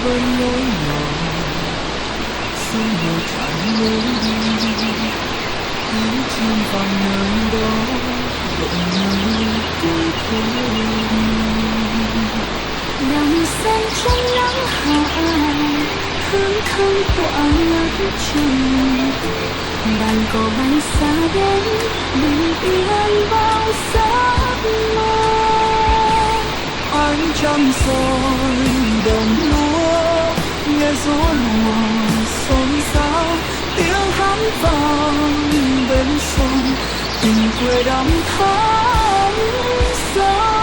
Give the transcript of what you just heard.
vẫn nhớ nhỏ sương mù tràn lối đi tiếng chim vang nơi đó vẫn như tuổi thơ đi. Nằm say trong nắng hạ hương thơm tỏa ngát trời, đàn cò bay xa đến bình yên bao giấc mơ. Ánh trăng soi đồng lúa nghe gió lùa xôn xao tiếng hát vang bên sông tình quê đắm thắm sâu.